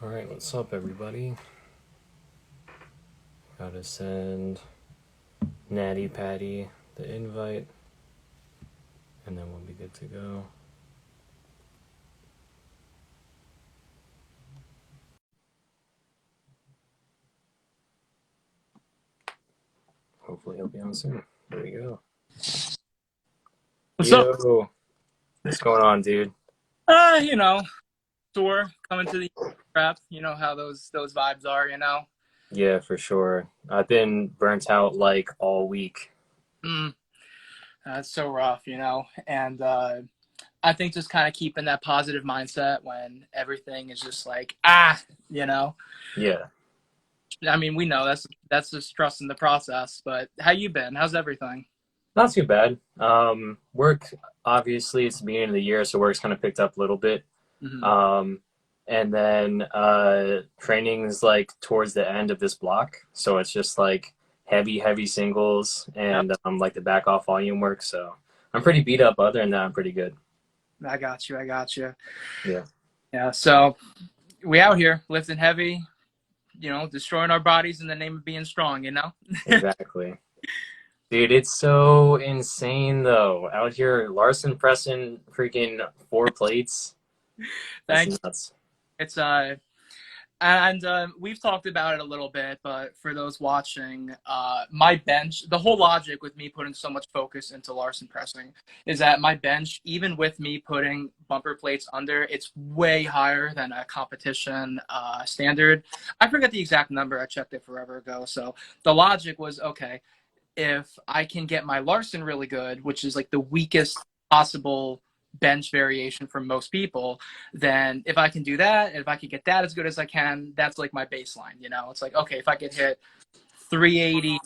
All right, what's up, everybody? Gotta send Natty Patty the invite, and then we'll be good to go. Hopefully, he'll be on soon. There we go. What's up? Yo, what's going on, dude? Uh, you know, Tour coming to the prep. You know how those vibes are. Yeah, for sure. I've been burnt out like all week. Mm, that's so rough. And I think just kind of keeping that positive mindset when everything is just like you know. Yeah, I mean, we know that's just trusting the process. But how you been? How's everything? not too bad. Work, obviously, it's the beginning of the year, so work's kind of picked up a little bit. Hmm. Um, and then training is like towards the end of this block, so it's just like heavy singles Yep, and like the back off volume work. So I'm pretty beat up. Other than that, I'm pretty good. I got you. I got you. Yeah, Yeah. So we out here lifting heavy. Destroying our bodies in the name of being strong. exactly, dude. It's so insane though. Out here, Larsen pressing freaking 4 plates. That's Thanks. nuts. It's And we've talked about it a little bit, but for those watching, my bench, the whole logic with me putting so much focus into Larsen pressing is that my bench, even with me putting bumper plates under, it's way higher than a competition standard. I forget the exact number. I checked it forever ago. So the logic was, okay, if I can get my Larsen really good, which is like the weakest possible bench variation for most people, then if I can do that, and if I can get that as good as I can, that's like my baseline. It's like, okay, if I could hit 380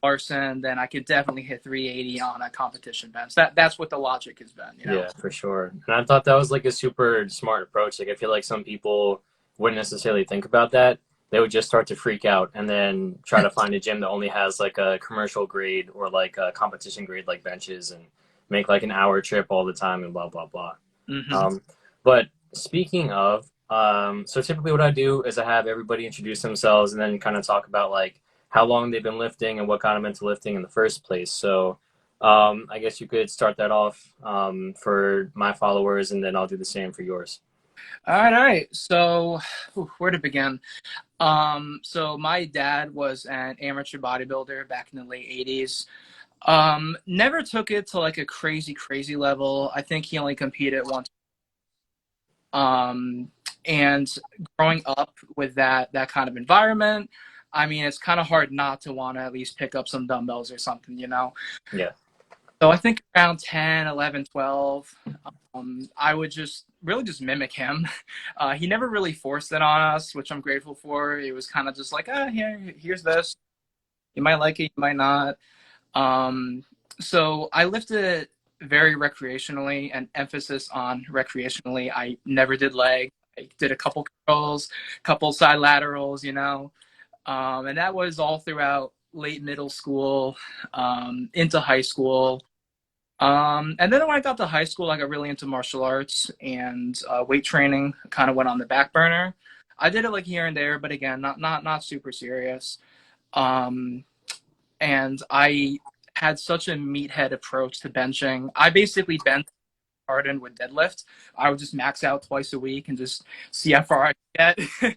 Larsen, then I could definitely hit 380 on a competition bench. That's what the logic has been. Yeah, for sure. And I thought that was like a super smart approach. Like I feel like some people wouldn't necessarily think about that. They would just start to freak out and then try to find a gym that only has like a commercial grade or like a competition grade like benches and make like an hour trip all the time and blah blah blah. Hmm. Um, but speaking of, so typically what I do is I have everybody introduce themselves and then kind of talk about like how long they've been lifting and what got them into lifting in the first place. So I guess you could start that off for my followers, and then I'll do the same for yours. All right. So, where to begin? So my dad was an amateur bodybuilder back in the late 80s. Never took it to like a crazy level. I think he only competed once. Um, and growing up with that kind of environment, I mean, it's kind of hard not to want to at least pick up some dumbbells or something. Yeah, So I think around 10, 11, 12, I would just really just mimic him. He never really forced it on us, which I'm grateful for. It was kind of just like, here's this. You might like it, you might not. Um, so I lifted very recreationally, and emphasis on recreationally. I never did leg. I did a couple curls, couple side laterals. And that was all throughout late middle school, into high school. And then when I got to high school, I got really into martial arts and weight training. Kind of went on the back burner. I did it like here and there, but again, not super serious. Um, and I had such a meathead approach to benching. I basically bent hardened with deadlift. I would just max out twice a week and just see how far I could get.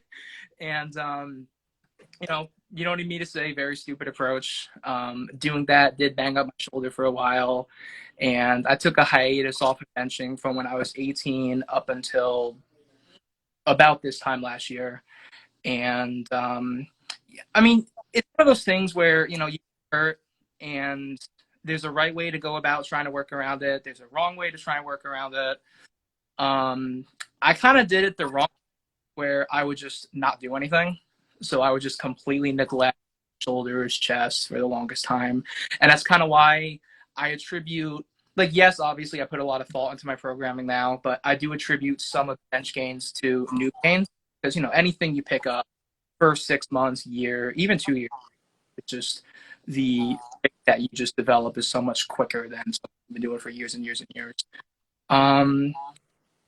And you don't need me to say very stupid approach. Doing that did bang up my shoulder for a while, and I took a hiatus off of benching from when I was 18 up until about this time last year. And I mean, it's one of those things where you hurt, and there's a right way to go about trying to work around it. There's a wrong way to try and work around it. Um, I kind of did it the wrong, where I would just not do anything. So I would just completely neglect shoulders, chest for the longest time. And that's kind of why I attribute, like, yes, obviously I put a lot of thought into my programming now, but I do attribute some of the bench gains to new gains because, anything you pick up first 6 months, year, even 2 years, it's just the that you just develop is so much quicker than something you've been doing for years and years and years. Um,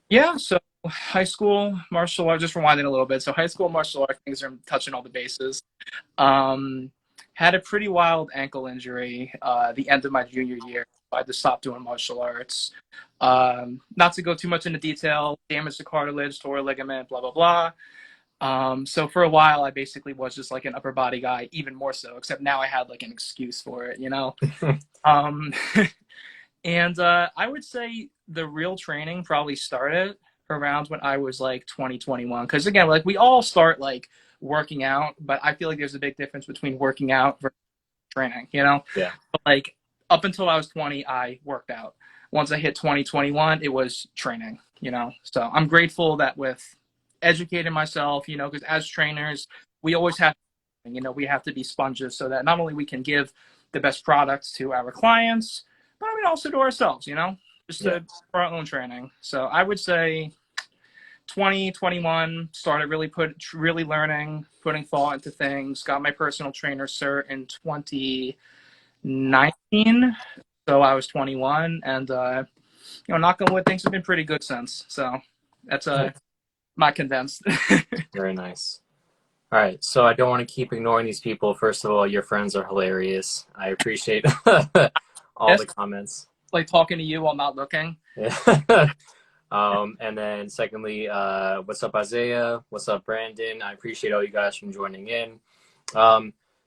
yeah, so high school martial art, just rewinding a little bit. So high school martial art things are touching all the bases. Um, had a pretty wild ankle injury the end of my junior year. I had to stop doing martial arts. Not to go too much into detail, damaged the cartilage, tore a ligament, blah, blah, blah. So for a while, I basically was just like an upper body guy, even more so, except now I had like an excuse for it, you know? Um, and I would say the real training probably started around when I was like 2021. Because again, like we all start like working out, but I feel like there's a big difference between working out versus training, you know? Yeah. But like up until I was 20, I worked out. Once I hit 2021, it was training, you know? So I'm grateful that with educating myself, you know, because as trainers, we always have, you know, we have to be sponges so that not only we can give the best products to our clients, but I mean also to ourselves, you know, just Yeah. to for our own training. So I would say 2021 started really learning, putting thought into things. Got my personal trainer cert in 2019, so I was 21, and you know, knock on wood, things have been pretty good since. So that's my condensed. Very nice. All right, so I don't want to keep ignoring these people. First of all, your friends are hilarious. I appreciate all Yes, the comments. like talking to you while not looking. Yeah. And then secondly, what's up, Isaiah? What's up, Brandon? I appreciate all you guys from joining in.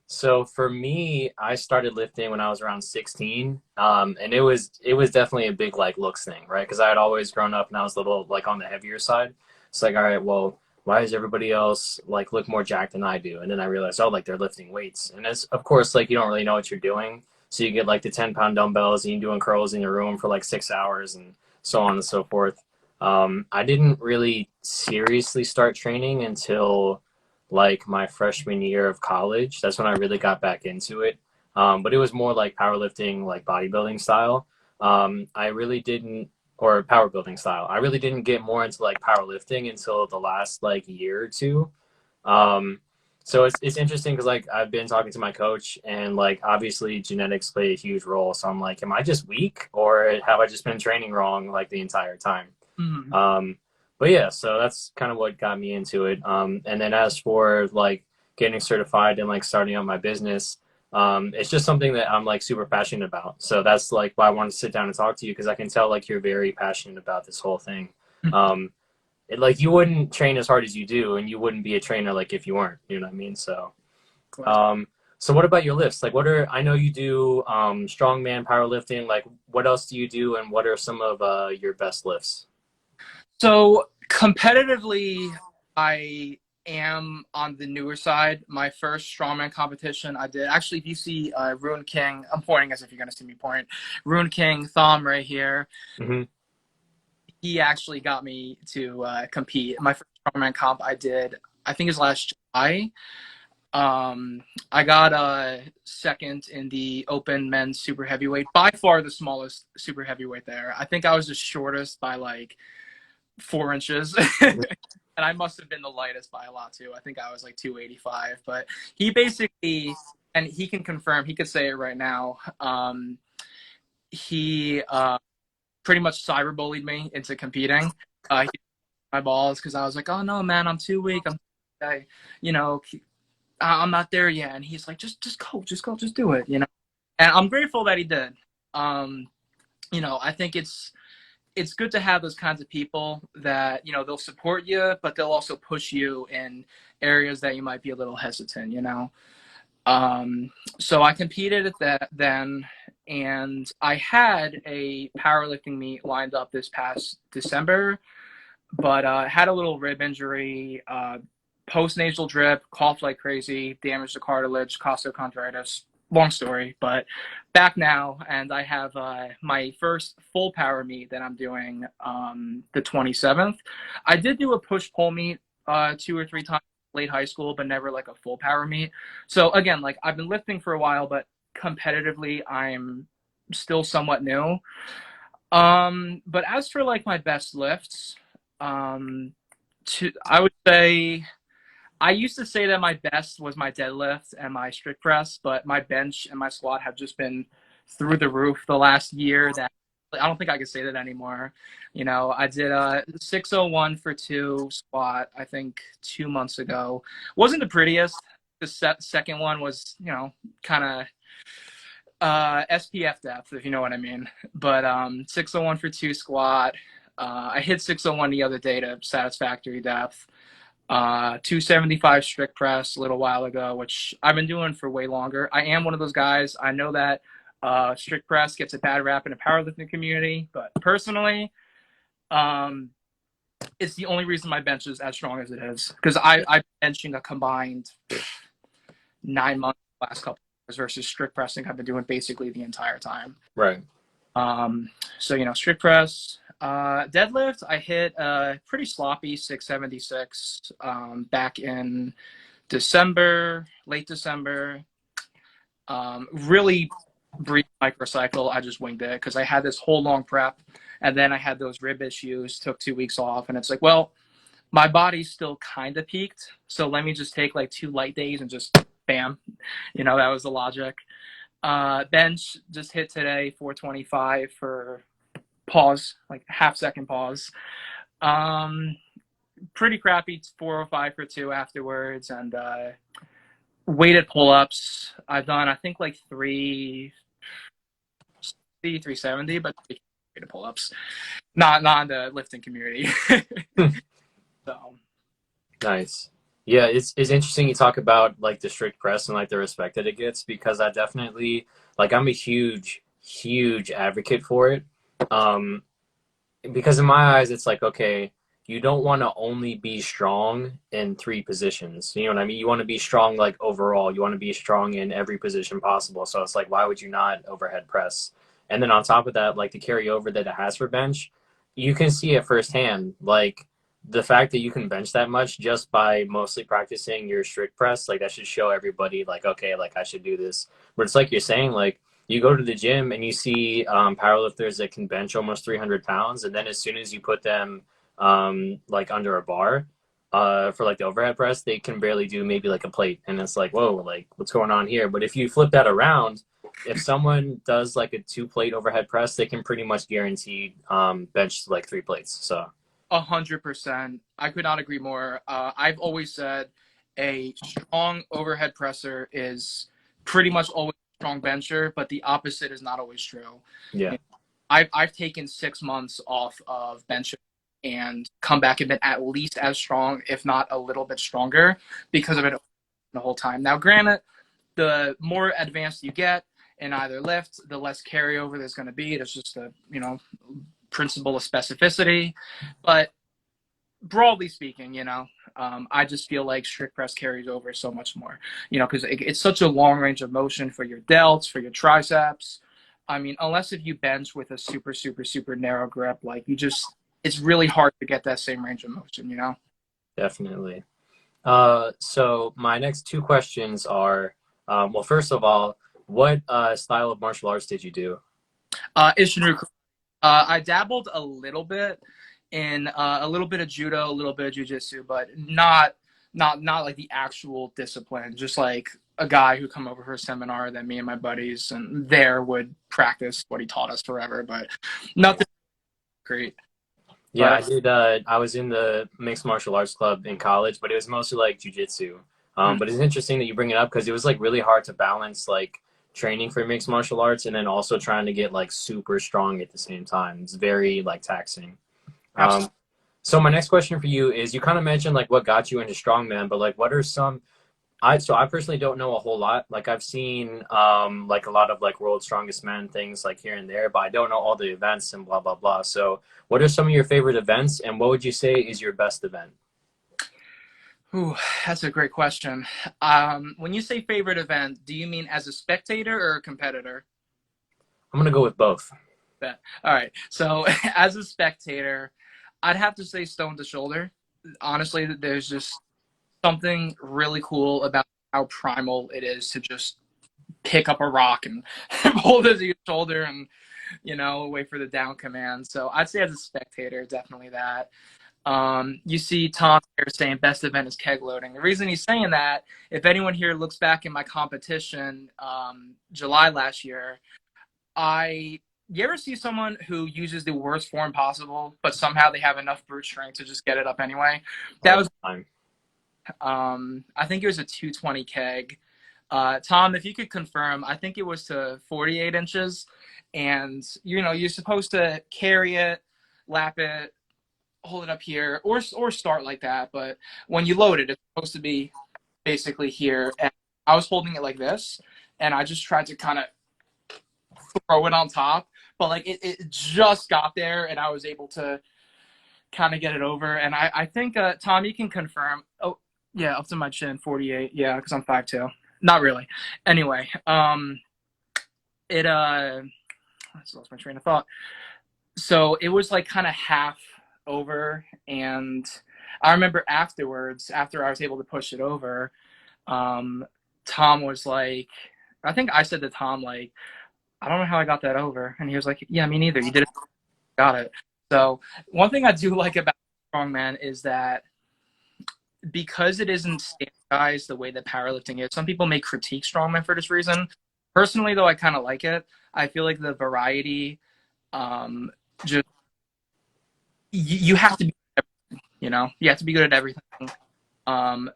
So for me, I started lifting when I was around 16. And it was definitely a big like looks thing, right? Because I had always grown up and I was a little like on the heavier side. It's like, all right, well, why does everybody else like look more jacked than I do? And then I realized, oh, like they're lifting weights. And it's of course like you don't really know what you're doing. So you get like the 10-pound dumbbells and you're doing curls in your room for like 6 hours and so on and so forth. I didn't really seriously start training until like my freshman year of college. That's when I really got back into it. But it was more like powerlifting, like bodybuilding style. I really didn't, or power building style. I really didn't get more into like powerlifting until the last like year or two. Um, so it's interesting because like I've been talking to my coach and like obviously genetics play a huge role. So I'm like, am I just weak or have I just been training wrong like the entire time? Mm-hmm. But yeah, so that's kind of what got me into it. And then as for like getting certified and like starting out my business, it's just something that I'm like super passionate about. So that's like why I wanted to sit down and talk to you because I can tell like you're very passionate about this whole thing. Um, like you wouldn't train as hard as you do, and you wouldn't be a trainer like if you weren't. You know what I mean? So, um, so what about your lifts? Like, what are I know you do strongman powerlifting. Like, what else do you do, and what are some of your best lifts? So competitively, I am on the newer side. My first strongman competition I did actually, if you see Rune King, I'm pointing as if you're gonna see me point. Rune King thumb right here. Hmm. He actually got me to compete. My first strongman comp I did, I think it was last July. I got second in the open men's super heavyweight, by far the smallest super heavyweight there. I think I was the shortest by like 4 inches. And I must have been the lightest by a lot too. I think I was like 285. But he basically, and he can confirm, he could say it right now. He pretty much cyberbullied me into competing. He my balls because I was like, oh no, man, I'm too weak. You know, I'm not there yet. And he's like, just go, just do it. You know, and I'm grateful that he did. You know, I think it's good to have those kinds of people that, you know, they'll support you, but they'll also push you in areas that you might be a little hesitant, you know? So I competed at that then, and I had a powerlifting meet lined up this past December, but had a little rib injury, post-nasal drip, coughed like crazy, damaged the cartilage, costochondritis. Long story, but back now, and I have my first full power meet that I'm doing the 27th. I did do a push-pull meet 2 or 3 times late high school, but never like a full power meet. So again, like I've been lifting for a while, but competitively, I'm still somewhat new. But as for like my best lifts, I would say I used to say that my best was my deadlift and my strict press, but my bench and my squat have just been through the roof the last year. That I don't think I can say that anymore. You know, I did a 601 for two squat, I think 2 months ago. Wasn't the prettiest. The second one was, you know, kind of SPF depth, if you know what I mean. But 601 for two squat. I hit 601 the other day to satisfactory depth. 275 strict press a little while ago, which I've been doing for way longer. I am one of those guys. I know that strict press gets a bad rap in the powerlifting community, but personally, it's the only reason my bench is as strong as it is, because I'm benching a combined 9 months last couple years versus strict pressing I've been doing basically the entire time. Right. So, you know, strict press. Deadlift, I hit a pretty sloppy 676 back in December, late December. Really brief microcycle. I just winged it because I had this whole long prep, and then I had those rib issues, took 2 weeks off, and it's like, well, my body's still kind of peaked, so let me just take like 2 light days and just bam. You know, that was the logic. Bench just hit today, 425 for pause, like half-second pause. Pretty crappy 405 for two afterwards, and weighted pull-ups. I've done, I think, like 370, but weighted pull-ups. Not in the lifting community. So Nice. Yeah, it's interesting you talk about like the strict press and like the respect that it gets, because I definitely like I'm a huge advocate for it. Um, because in my eyes, it's like, okay, you don't want to only be strong in 3 positions. You know what I mean? You want to be strong like overall. You want to be strong in every position possible. So it's like, why would you not overhead press? And then on top of that, like the carryover that it has for bench, you can see it firsthand. Like the fact that you can bench that much just by mostly practicing your strict press, like that should show everybody like, okay, like I should do this. But it's like you're saying, like you go to the gym and you see powerlifters that can bench almost 300 pounds. And then as soon as you put them like under a bar for like the overhead press, they can barely do maybe like a plate. And it's like, whoa, like what's going on here? But if you flip that around, if someone does like a 2-plate overhead press, they can pretty much guarantee bench like 3 plates. So 100%. I could not agree more. I've always said a strong overhead presser is pretty much always a strong bencher, but the opposite is not always true. yeah, I've taken 6 months off of benching and come back and been at least as strong, if not a little bit stronger, because of it the whole time. Now, granted, the more advanced you get in either lift, the less carryover there's going to be. It's just a, you know, principle of specificity. But broadly speaking, you know, I just feel like strict press carries over so much more, you know, because it's such a long range of motion for your delts, for your triceps. I mean, unless if you bench with a super narrow grip, like you just, it's really hard to get that same range of motion, you know? definitely. So my next 2 questions are, well, first of all, what style of martial arts did you do? Ishinru, I dabbled a little bit in a little bit of judo, a little bit of jujitsu, but not like the actual discipline. Just like a guy who come over for a seminar that me and my buddies and there would practice what he taught us forever, but nothing great. Yeah, I But did. I was in the mixed martial arts club in college, but it was mostly like jujitsu. But it's interesting that you bring it up because it was like really hard to balance like training for mixed martial arts and then also trying to get like super strong at the same time. It's very like taxing. Um, absolutely. so my next question for you is, you kind of mentioned like what got you into strongman, but like what are some I personally don't know a whole lot. Like I've seen like a lot of like World's Strongest Men things like here and there, but I don't know all the events and blah blah blah. So what are some of your favorite events and what would you say is your best event? Ooh, that's a great question. When you say favorite event, do you mean as a spectator or a competitor? I'm gonna go with both. Bet. All right. So as a spectator, I'd have to say Stone to Shoulder. Honestly, there's just something really cool about how primal it is to just pick up a rock and hold it to your shoulder and, you know, wait for the down command. So I'd say as a spectator, definitely that. You see Tom here saying best event is keg loading. The reason he's saying that, if anyone here looks back in my competition, July last year, I you ever see someone who uses the worst form possible, but somehow they have enough brute strength to just get it up anyway? That All was, the time. I think it was a 220 keg. Tom, if you could confirm, I think it was to 48 inches. And, you're supposed to carry it, lap it, hold it up here, or start like that. But when you load it, it's supposed to be basically here. And I was holding it like this, and I just tried to kind of throw it on top. But like it just got there, and I was able to kind of get it over. And I think Tom, you can confirm. Oh yeah, up to my chin, 48. Yeah, because I'm 5'2". Not really. Anyway, I just lost my train of thought. So it was like kind of half over, and I remember afterwards, after I was able to push it over, Tom was like, I think I said to Tom like, I don't know how I got that over, and he was like, yeah, me neither. You did it, got it. So one thing I do like about strongman is that because it isn't standardized the way that powerlifting is, some people may critique strongman for this reason. Personally, though, I kind of like it. I feel like the variety, just you have to be, you have to be good at everything.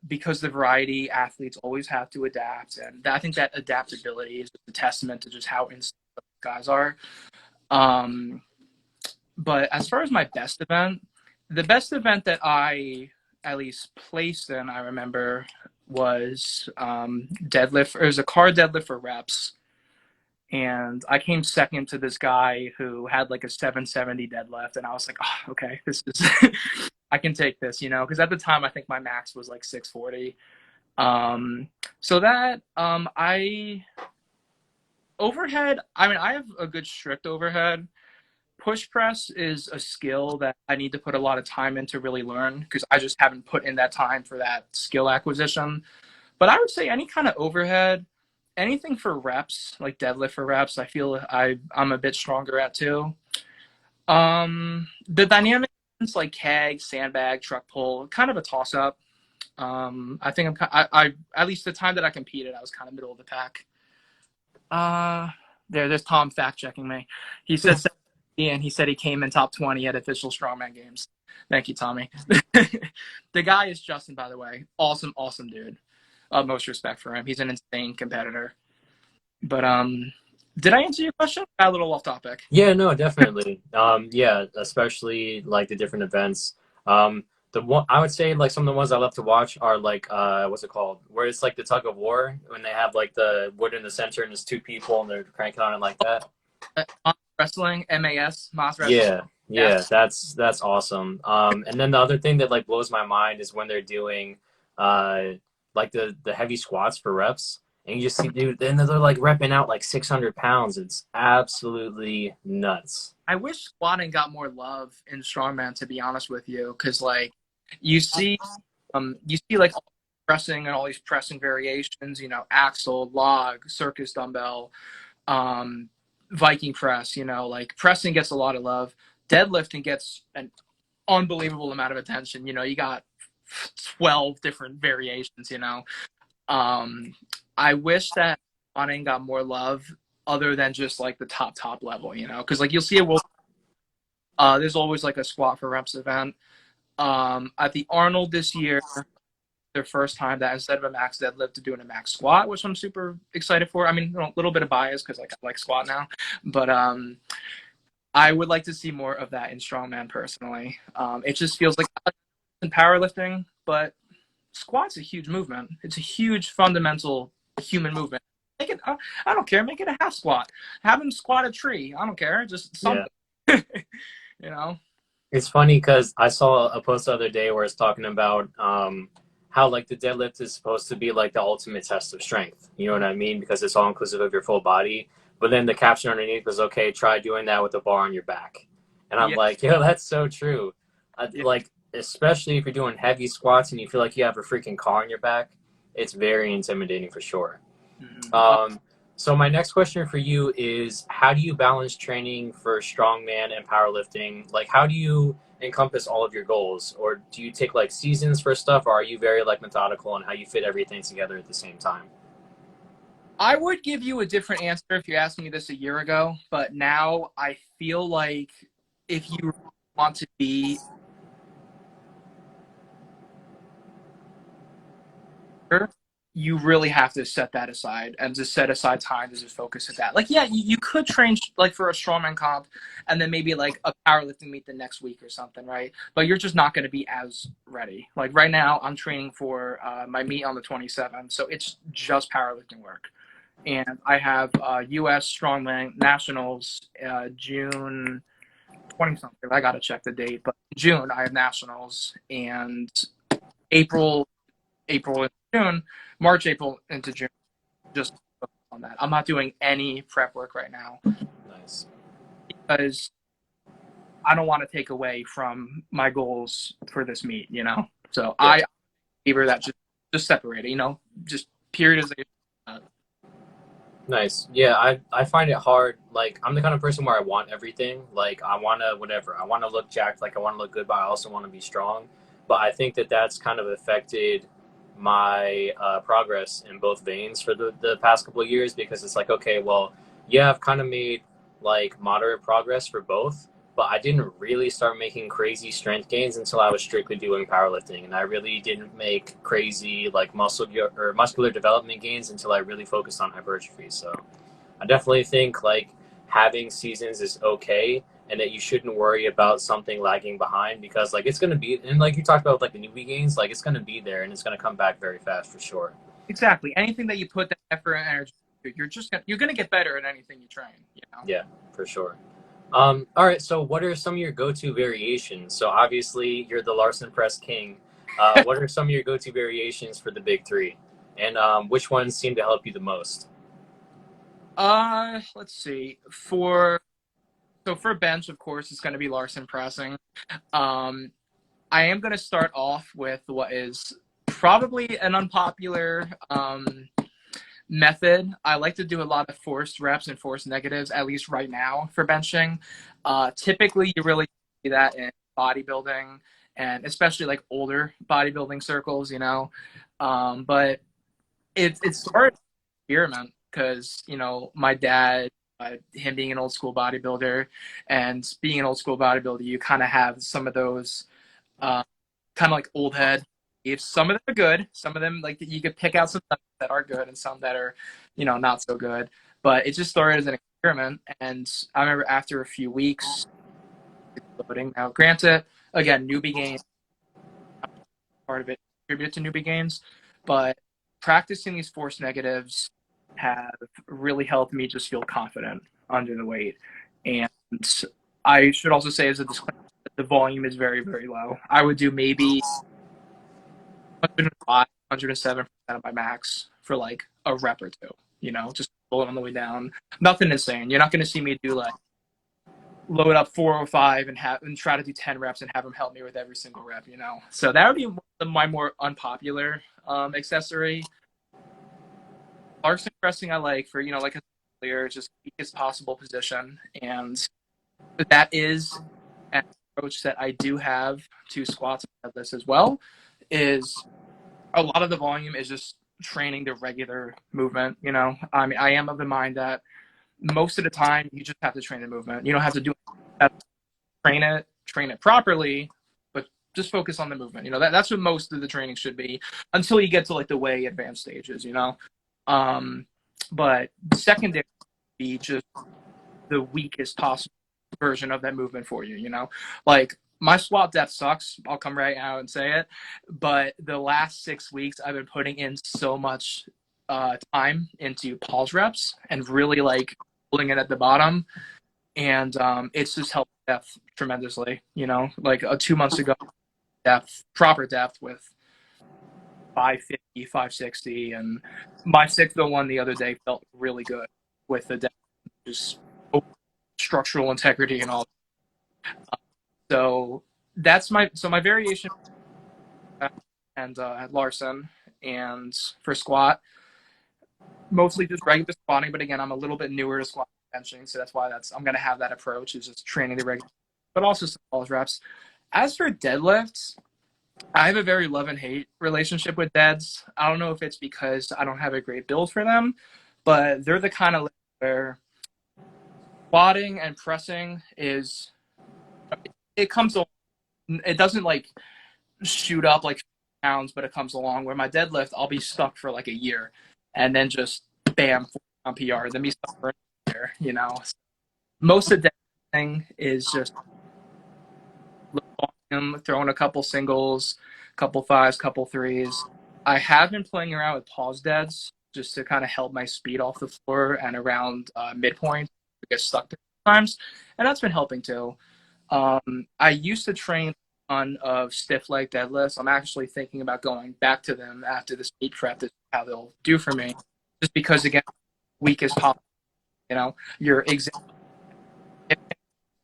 Because the variety, athletes always have to adapt, and I think that adaptability is a testament to just how insane guys are. But as far as my best event, the best event that I at least placed in, I remember, was deadlift. It was a car deadlift for reps, and I came second to this guy who had like a 770 deadlift, and I was like, oh, okay, this is I can take this, because at the time I think my max was like 640. So that I overhead, I mean, I have a good strict overhead. Push press is a skill that I need to put a lot of time in to really learn, because I just haven't put in that time for that skill acquisition. But I would say any kind of overhead, anything for reps, like deadlift for reps, I feel I'm a bit stronger at too. The dynamics like keg, sandbag, truck pull, kind of a toss up. I think I at least the time that I competed, I was kind of middle of the pack. There's Tom fact checking me. He said 70, and he said he came in top 20 at official strongman games. Thank you, Tommy. The guy is Justin, by the way. Awesome dude. Most respect for him. He's an insane competitor. But did I answer your question? Got a little off topic. Yeah, no, definitely. Yeah, especially like the different events. The one I would say like some of the ones I love to watch are like what's it called? Where it's like the tug of war when they have like the wood in the center and there's two people and they're cranking on it like that. Wrestling, Moss wrestling. Yeah, that's awesome. And then the other thing that like blows my mind is when they're doing like the heavy squats for reps. And you just see, dude, then they're like repping out like 600 pounds. It's absolutely nuts. I wish squatting got more love in strongman, to be honest with you, because like you see like all pressing and all these pressing variations, axle, log, circus dumbbell, Viking press, like pressing gets a lot of love. Deadlifting gets an unbelievable amount of attention. You got 12 different variations, I wish that squatting got more love other than just like the top level, because like you'll see it will. There's always like a squat for reps event. At the Arnold this year, their first time that instead of a max deadlift to doing a max squat, which I'm super excited for. I mean, a little bit of bias because like I like squat now, but I would like to see more of that in strongman personally. It just feels like in powerlifting, but squat's a huge movement. It's a huge fundamental human movement. Make it, I don't care. Make it a half squat. Have him squat a tree. I don't care. Just something. Yeah. It's funny because I saw a post the other day where it's talking about how like the deadlift is supposed to be like the ultimate test of strength. You know what I mean? Because it's all inclusive of your full body. But then the caption underneath was, okay, try doing that with a bar on your back. And I'm like, yo, that's so true. Like, especially if you're doing heavy squats and you feel like you have a freaking car on your back, it's very intimidating for sure. Mm-hmm. So my next question for you is, how do you balance training for strongman and powerlifting? Like, how do you encompass all of your goals? Or do you take like seasons for stuff? Or are you very like methodical on how you fit everything together at the same time? I would give you a different answer if you asked me this a year ago, but now I feel like if you want to be, you really have to set that aside and just set aside time to just focus at that. Like, yeah, you could train like for a strongman comp and then maybe like a powerlifting meet the next week or something, right? But you're just not going to be as ready. Like right now, I'm training for my meet on the 27th, so it's just powerlifting work. And I have U.S. Strongman Nationals June 20 something. I got to check the date, but June I have Nationals, and April, April and June, March, April into June, just on that. I'm not doing any prep work right now Nice. because I don't want to take away from my goals for this meet, you know? So Yeah. I favor that just separate it, you know, just periodization. Nice. Yeah, I find it hard. Like, I'm the kind of person where I want everything. Like, I want to, whatever. I want to look jacked, like, I want to look good, but I also want to be strong. But I think that that's kind of affected my progress in both veins for the past couple of years because it's like, okay, well, yeah, I've kind of made like moderate progress for both, but I didn't really start making crazy strength gains until I was strictly doing powerlifting, and I really didn't make crazy like muscular development gains until I really focused on hypertrophy. So I definitely think like having seasons is okay, and that you shouldn't worry about something lagging behind because like it's gonna be, and like you talked about like the newbie gains, like it's gonna be there and it's gonna come back very fast for sure. Exactly. Anything that you put that effort and energy, you're gonna get better at anything you train, you know? Yeah, for sure. All right, so what are some of your go-to variations? So obviously you're the Larsen Press king. What are some of your go-to variations for the big three? And which ones seem to help you the most? Let's see. For bench, of course, it's going to be Larsen pressing. Um, I am going to start off with what is probably an unpopular method. I like to do a lot of forced reps and forced negatives, at least right now for benching. Typically, you really see that in bodybuilding and especially like older bodybuilding circles, you know. But it's sort of an experiment because, you know, my dad, him being an old school bodybuilder and being an old school bodybuilder, you kind of have some of those uh, kind of like old head. If some of them are good, some of them like you could pick out some that are good and some that are, you know, not so good. But it just started as an experiment, and I remember after a few weeks, exploding. Now, granted, again, newbie gains part of it contribute to newbie gains, but practicing these force negatives have really helped me just feel confident under the weight. And I should also say as a disclaimer, the volume is very, very low. I would do maybe 105, 107% of my max for like a rep or two, you know, just pull it on the way down. Nothing insane. You're not going to see me do like load up 405 and try to do 10 reps and have them help me with every single rep, you know. So that would be my more unpopular accessory. Larsen pressing I like for, you know, like I said earlier, just weakest possible position. And that is an approach that I do have to squats and deadlifts as well, is a lot of the volume is just training the regular movement, you know. I mean, I am of the mind that most of the time you just have to train the movement. You don't have to do train it properly, but just focus on the movement. You know, that's what most of the training should be until you get to like the way advanced stages, you know. But secondary be just the weakest possible version of that movement for you, you know. Like my squat depth sucks. I'll come right out and say it. But the last 6 weeks I've been putting in so much time into pause reps and really like pulling it at the bottom, and it's just helped depth tremendously, you know. Like 2 months ago, proper depth with 550, 560, and my 601 the other day felt really good with the depth, just structural integrity and all. So that's my variation and Larsen, and for squat mostly just regular squatting, but again, I'm a little bit newer to squat benching, so that's why I'm going to have that approach, is just training the regular, but also some pause reps. As for deadlifts, I have a very love and hate relationship with deads. I don't know if it's because I don't have a great build for them, but they're the kind of lifts where squatting and pressing is, it comes along, it doesn't like shoot up like pounds, but it comes along. Where my deadlift, I'll be stuck for like a year, and then just bam, on PR, then be stuck for a year. You know, most of the thing is just throwing a couple singles, couple fives, couple threes. I have been playing around with pause deads just to kind of help my speed off the floor and around midpoint to get stuck times, and that's been helping too. I used to train on of stiff leg deadlifts. I'm actually thinking about going back to them after this meet prep to see how they'll do for me. Just because again, weakest possible, you know, you're exhausted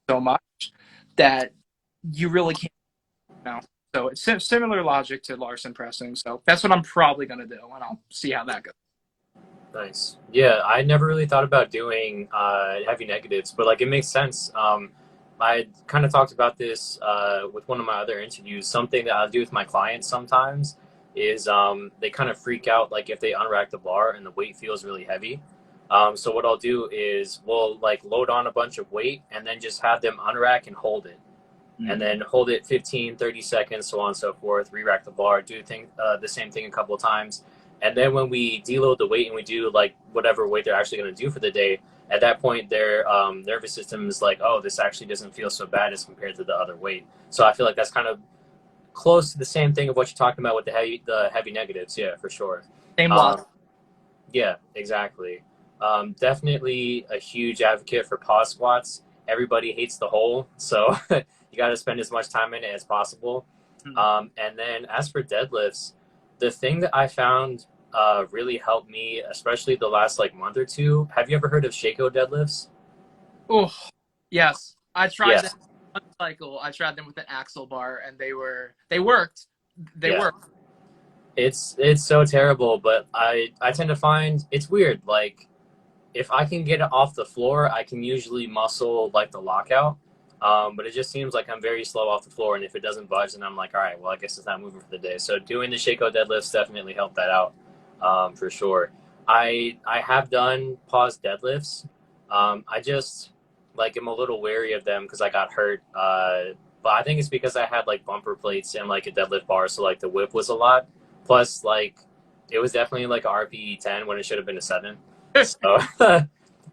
so much that you really can't, you know. So it's similar logic to Larsen pressing. So that's what I'm probably gonna do, and I'll see how that goes. Nice. Yeah, I never really thought about doing heavy negatives, but like it makes sense. I kind of talked about this with one of my other interviews. Something that I do with my clients sometimes is they kind of freak out like if they unrack the bar and the weight feels really heavy. So what I'll do is we'll like load on a bunch of weight and then just have them unrack and hold it. And then hold it 15, 30 seconds, so on and so forth, re-rack the bar, do the same thing a couple of times. And then when we deload the weight and we do like whatever weight they're actually going to do for the day, at that point their nervous system is like, oh, this actually doesn't feel so bad as compared to the other weight. So I feel like that's kind of close to the same thing of what you're talking about with the heavy negatives. Yeah, for sure. Same logic. Um, yeah, exactly. Definitely a huge advocate for pause squats. Everybody hates the hole, so you got to spend as much time in it as possible. And then as for deadlifts, the thing that I found really helped me, especially the last like month or two. Have you ever heard of Shako deadlifts? Oh, yes. I tried them Yes. one cycle. I tried them with an axle bar, and they worked. They Yeah. worked. It's so terrible, but I tend to find it's weird. Like if I can get it off the floor, I can usually muscle like the lockout. But it just seems like I'm very slow off the floor, and if it doesn't budge, then I'm like, all right, well, I guess it's not moving for the day. So doing the Shako deadlifts definitely helped that out, for sure. I have done pause deadlifts. I just like am a little wary of them because I got hurt. But I think it's because I had like bumper plates and like a deadlift bar, so like the whip was a lot. Plus, like it was definitely like a RPE 10 when it should have been a 7. So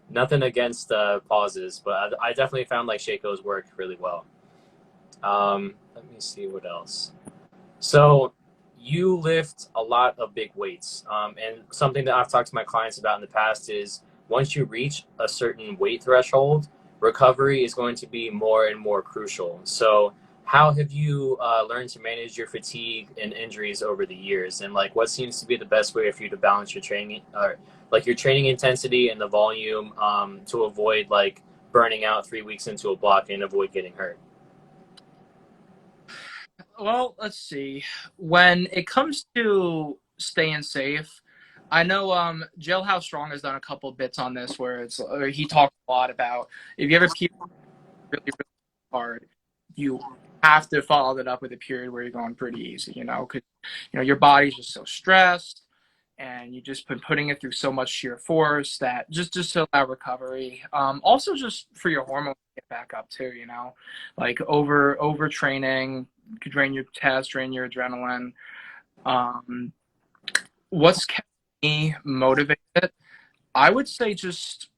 nothing against pauses, but I definitely found like Shaco's worked really well. Let me see what else. So you lift a lot of big weights, and something that I've talked to my clients about in the past is once you reach a certain weight threshold, recovery is going to be more and more crucial. So how have you learned to manage your fatigue and injuries over the years, and like what seems to be the best way for you to balance your training, or like your training intensity and the volume, to avoid like burning out 3 weeks into a block and avoid getting hurt? Well, let's see. When it comes to staying safe, I know Jailhouse Strong has done a couple bits on this where he talked a lot about if you ever pee really, really hard, you have to follow that up with a period where you're going pretty easy, you know, because your body's just so stressed and you just been putting it through so much sheer force that just to allow recovery. Also just for your hormones to get back up too, like overtraining could drain your test, drain your adrenaline. Um, what's kept me motivated? I would say just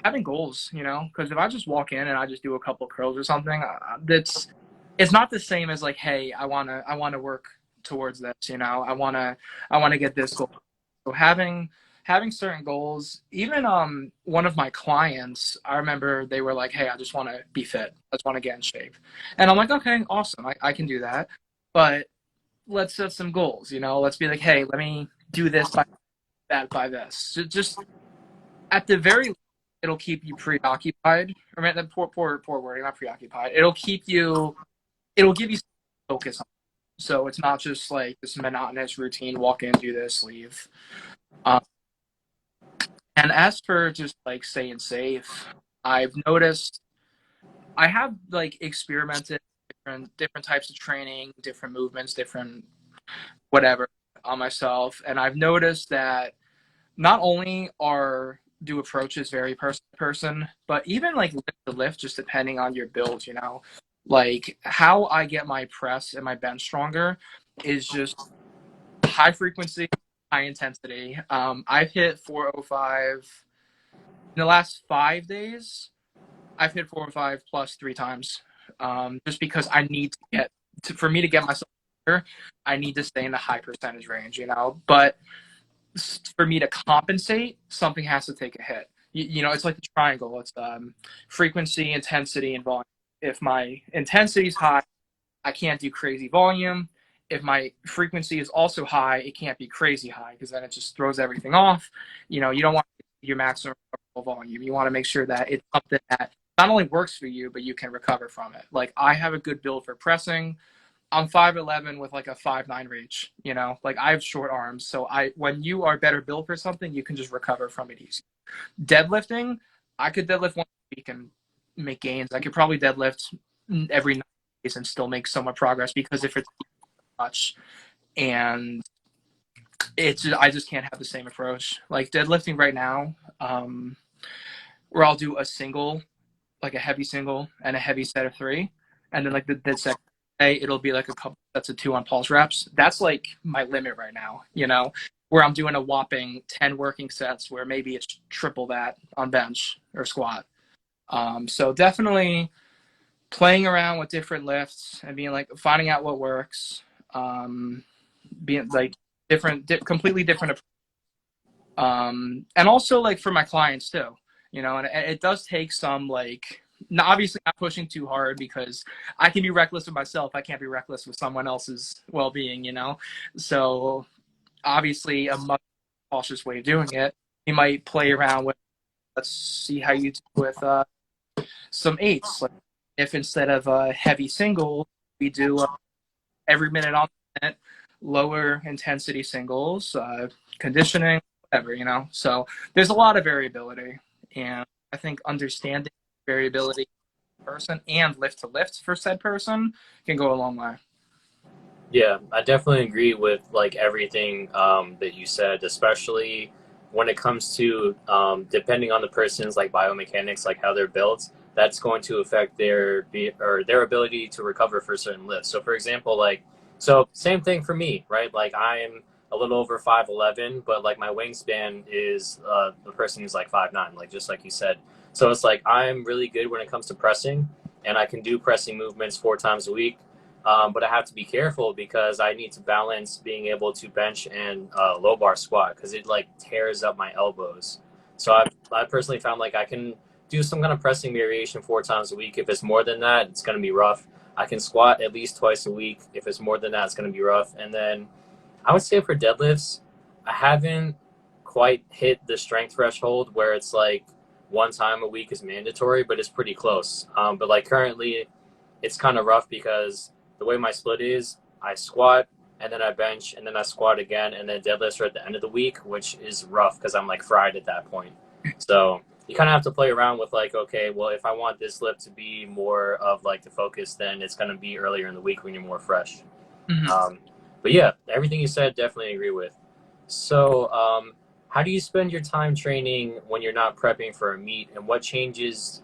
having goals, because if I just walk in and I just do a couple curls or something, it's not the same as like, hey, I wanna work towards this, I wanna get this goal. So having certain goals, even one of my clients, I remember they were like, hey, I just want to be fit, I just want to get in shape, and I'm like, okay, awesome, I can do that, but let's set some goals, let's be like, hey, let me do this by that by this. Just at the very least, it'll keep you preoccupied. I mean, that poor wording, not preoccupied. It'll give you focus on. So it's not just like this monotonous routine, walk in, do this, leave. Um, and as for just like staying safe, I've noticed I have like experimented different types of training, different movements, different whatever on myself, and I've noticed that not only are do approaches vary person to person, but even like lift to lift, just depending on your build, you know, like how I get my press and my bench stronger is just high frequency, high intensity. I've hit 405 in the last 5 days. I've hit 405 plus 3 times, just because I need to get for me to get myself better, I need to stay in the high percentage range, you know. But for me to compensate, something has to take a hit. You know, it's like the triangle. It's frequency, intensity, and volume. If my intensity is high, I can't do crazy volume. If my frequency is also high, it can't be crazy high because then it just throws everything off. You know, you don't want your maximum volume. You want to make sure that it's something that not only works for you, but you can recover from it. Like I have a good build for pressing. I'm 5'11" with like a 5'9" reach, you know, like I have short arms. So when you are better built for something, you can just recover from it easy. Deadlifting, I could deadlift once a week and make gains. I could probably deadlift every 9 days and still make so much progress because if it's much and I just can't have the same approach. Like deadlifting right now, where I'll do a single, like a heavy single and a heavy set of 3. And then like the second day, it'll be like a couple sets of 2 on pulse reps. That's like my limit right now, you know, where I'm doing a whopping 10 working sets where maybe it's triple that on bench or squat. So definitely playing around with different lifts and being like, finding out what works, being like completely different. And also like for my clients too, you know, and it does take some like, obviously not pushing too hard because I can be reckless with myself. I can't be reckless with someone else's well-being, you know? So obviously a much cautious way of doing it. You might play around with, let's see how you do with some eights. Like if instead of a heavy single, we do every minute on the minute, lower intensity singles, conditioning, whatever, you know? So there's a lot of variability. And I think understanding variability person and lift to lift for said person can go a long way. Yeah, I definitely agree with like everything that you said, especially when it comes to depending on the person's like biomechanics, like how they're built. That's going to affect their ability to recover for certain lifts. So, for example, like same thing for me, right? Like I am a little over 5'11", but like my wingspan is the person who's like 5'9", like just like you said. So it's like I'm really good when it comes to pressing, and I can do pressing movements 4 times a week. But I have to be careful because I need to balance being able to bench and low bar squat because it like tears up my elbows. So I personally found like I can do some kind of pressing variation 4 times a week. If it's more than that, it's going to be rough. I can squat at least twice a week. If it's more than that, it's going to be rough. And then I would say for deadlifts, I haven't quite hit the strength threshold where it's like 1 time a week is mandatory, but it's pretty close. But like currently, it's kind of rough because the way my split is, I squat and then I bench and then I squat again and then deadlifts are at the end of the week, which is rough because I'm like fried at that point. So you kind of have to play around with like, okay, well, if I want this lift to be more of like the focus, then it's going to be earlier in the week when you're more fresh. Mm-hmm. But yeah, everything you said, definitely agree with. So, how do you spend your time training when you're not prepping for a meet, and what changes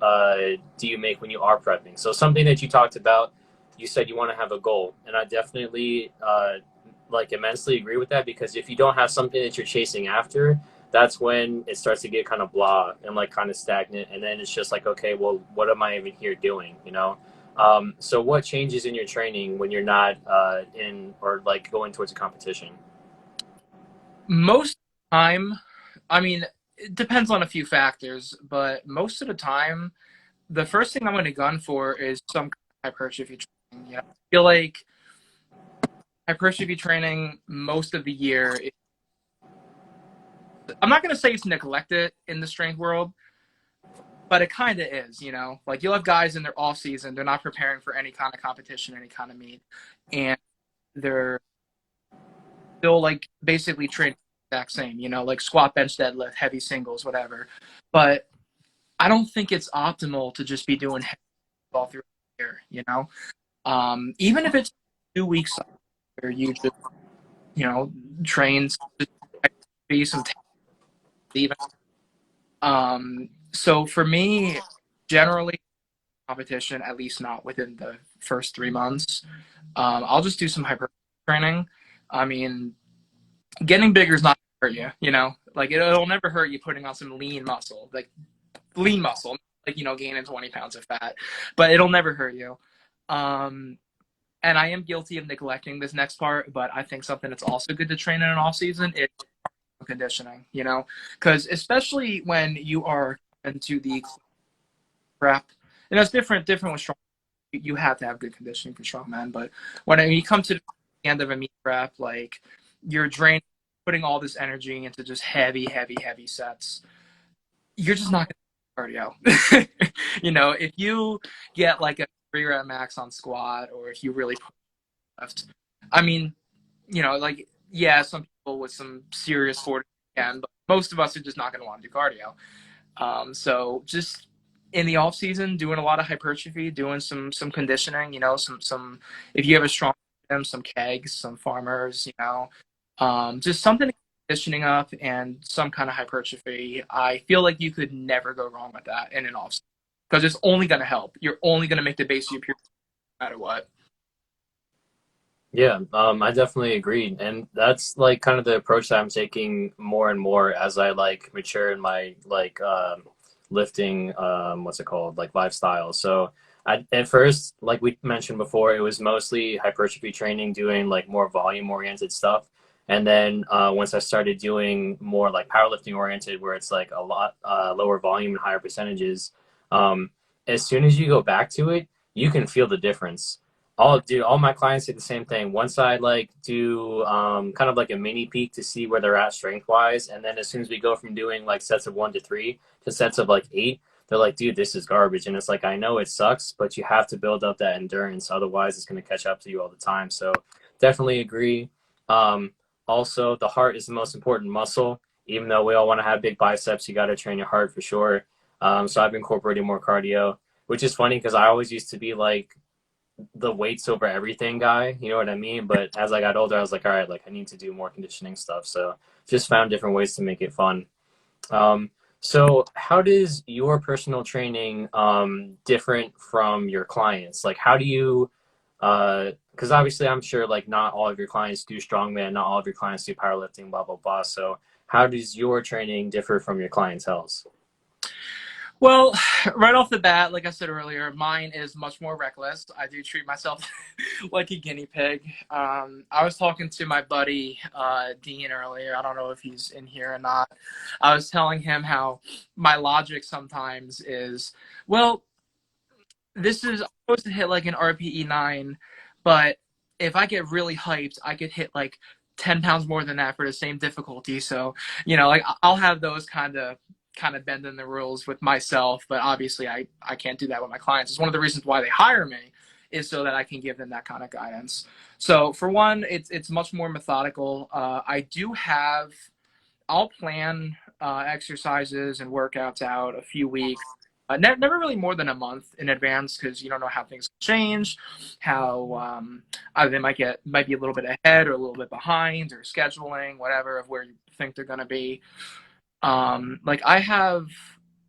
do you make when you are prepping? So, something that you talked about, you said you want to have a goal, and I definitely like immensely agree with that because if you don't have something that you're chasing after, that's when it starts to get kind of blah and like kind of stagnant, and then it's just like, okay, well, what am I even here doing? You know. So what changes in your training when you're not in or like going towards a competition? Most of the time, I mean, it depends on a few factors, but most of the time, the first thing I'm going to gun for is some kind of hypertrophy training. You know, I feel like hypertrophy training most of the year, I'm not going to say it's neglected in the strength world, but it kind of is, you know, like you'll have guys in their off season, they're not preparing for any kind of competition, any kind of meet, and they're still like basically training the exact same, you know, like squat, bench, deadlift, heavy singles, whatever. But I don't think it's optimal to just be doing heavy all through the year, you know. Even if it's 2 weeks where you just, you know, train some leaving. So for me, generally competition, at least not within the first 3 months. I'll just do some hyper training. I mean, getting bigger is not gonna hurt you, you know, like it'll never hurt you putting on some lean muscle, like lean muscle, like, you know, gaining 20 pounds of fat, but it'll never hurt you. Um, and I am guilty of neglecting this next part, but I think something that's also good to train in an off season is conditioning, you know, because especially when you are into the prep, and that's different with strong. You have to have good conditioning for strongman, but when you come to the end of a meet prep, like you're draining, putting all this energy into just heavy, heavy, heavy sets, you're just not going to cardio. You know, if you get like a 3 rep max on squat, or if you really left, I mean, you know, like, yeah, some people with some serious fortitude can, but most of us are just not going to want to do cardio. So just in the off season, doing a lot of hypertrophy, doing some conditioning, you know, some if you have a strong gym, some kegs, some farmers, you know, just something conditioning up and some kind of hypertrophy. I feel like you could never go wrong with that in an off season because it's only going to help. You're only going to make the base of your period no matter what. Yeah, I definitely agree, and that's like kind of the approach that I'm taking more and more as I like mature in my like lifting, what's it called, like lifestyle. So at first, like we mentioned before, it was mostly hypertrophy training, doing like more volume oriented stuff, and then once I started doing more like powerlifting oriented, where it's like a lot lower volume and higher percentages, um, as soon as you go back to it, you can feel the difference. All my clients say the same thing. Once I like do kind of like a mini peak to see where they're at strength wise, and then as soon as we go from doing like sets of 1 to 3 to sets of like 8, they're like, dude, this is garbage. And it's like, I know it sucks, but you have to build up that endurance, otherwise it's going to catch up to you all the time. So definitely agree. um, Also, the heart is the most important muscle. Even though we all want to have big biceps, you got to train your heart for sure. So I've incorporated more cardio, which is funny because I always used to be like the weights over everything guy, you know what I mean? But as I got older, I was like, all right, like I need to do more conditioning stuff. So just found different ways to make it fun. Um, so how does your personal training different from your clients? Like how do you, because obviously I'm sure like not all of your clients do strongman, not all of your clients do powerlifting, blah, blah, blah. So how does your training differ from your clientele's? Well, right off the bat, like I said earlier, mine is much more reckless. I do treat myself like a guinea pig. I was talking to my buddy Dean earlier. I don't know if he's in here or not. I was telling him how my logic sometimes is, well, this is supposed to hit like an RPE 9, but if I get really hyped, I could hit like 10 pounds more than that for the same difficulty. So, you know, like I'll have those kind of bending the rules with myself, but obviously I can't do that with my clients. It's one of the reasons why they hire me, is so that I can give them that kind of guidance. So for one, it's much more methodical. I'll plan exercises and workouts out a few weeks, never really more than a month in advance, because you don't know how things change, how either they might be a little bit ahead or a little bit behind, or scheduling, whatever, of where you think they're going to be. Like I have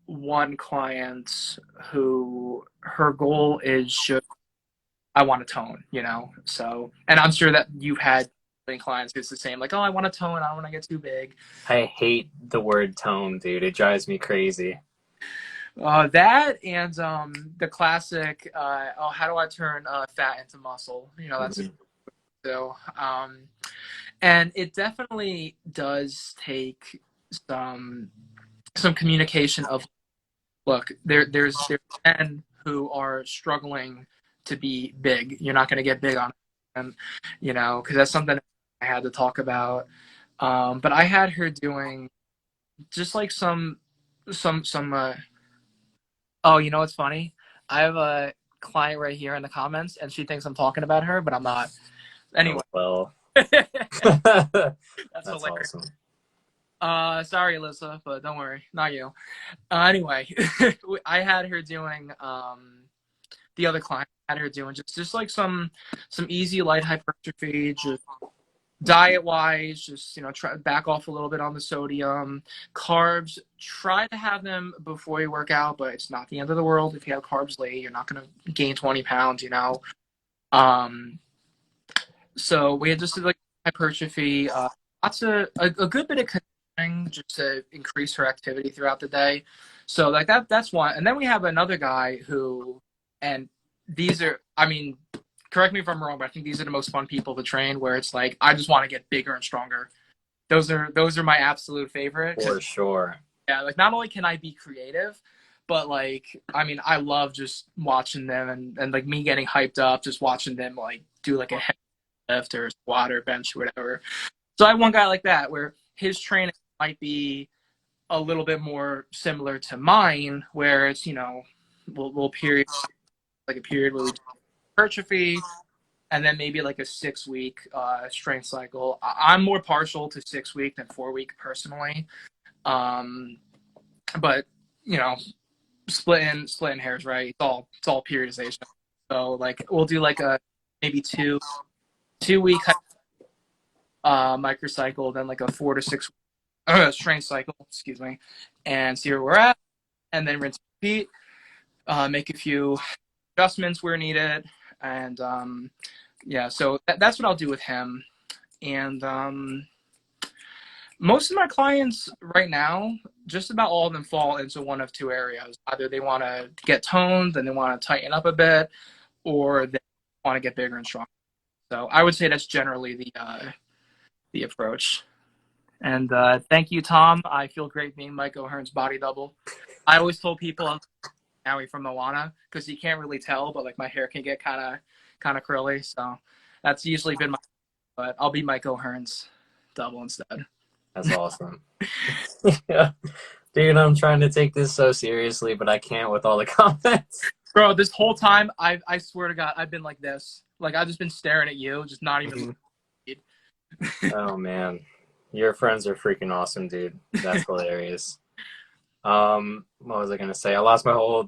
one client who her goal is just, I want to tone, you know. So, and I'm sure that you've had clients who's the same, like, oh, I want to tone, I don't want to get too big. I hate the word tone, dude. It drives me crazy. That and the classic, oh, how do I turn fat into muscle? You know, that's Mhm. so. And it definitely does take some communication of, look, there's men who are struggling to be big. You're not going to get big on them, you know, because that's something I had to talk about. But I had her doing just like some. Oh, you know what's funny? I have a client right here in the comments, and she thinks I'm talking about her, but I'm not. Oh Anyway, well. that's That's hilarious. awesome. Sorry, Alyssa, but don't worry, not you. Anyway, I had her doing the other client had her doing just like some easy light hypertrophy, just Diet wise, just try back off a little bit on the sodium. Carbs, try to have them before you work out, but it's not the end of the world. If you have carbs late, you're not going to gain 20 pounds, um so we just did like hypertrophy, lots of a good bit of conditioning just to increase her activity throughout the day. So like that's one. And then we have another guy who, and these are, I mean, correct me if I'm wrong, but I think these are the most fun people to train, where it's like I just want to get bigger and stronger. Those are my absolute favorite. For sure. Yeah, like not only can I be creative, but like I mean I love just watching them, and like me getting hyped up just watching them like do like a heavy lift or squat or bench or whatever. So I have one guy like that where his training might be a little bit more similar to mine, where it's we'll period like a period where we do hypertrophy, and then maybe like a 6 week strength cycle. I'm more partial to 6 week than 4 week personally, but splitting hairs, right? It's all periodization. So like we'll do like a maybe 2 week microcycle, then like a 4 to 6 strength cycle, excuse me, and see where we're at, and then rinse and repeat. Make a few adjustments where needed, and yeah, so that's what I'll do with him. And most of my clients right now, just about all of them fall into one of two areas. Either they want to get toned and they want to tighten up a bit, or they want to get bigger and stronger. So I would say that's generally the approach. And thank you, Tom. I feel great being Mike O'Hearn's body double. I always told people I'm Howie from Moana, because you can't really tell, but like my hair can get kind of curly. So that's usually been but I'll be Mike O'Hearn's double instead. That's awesome. Yeah. Dude, I'm trying to take this so seriously, but I can't with all the comments. Bro, this whole time, I swear to God, I've been like this. Like, I've just been staring at you, just not even. Oh, man. Your friends are freaking awesome, dude. That's hilarious. What was I going to say? I lost my whole,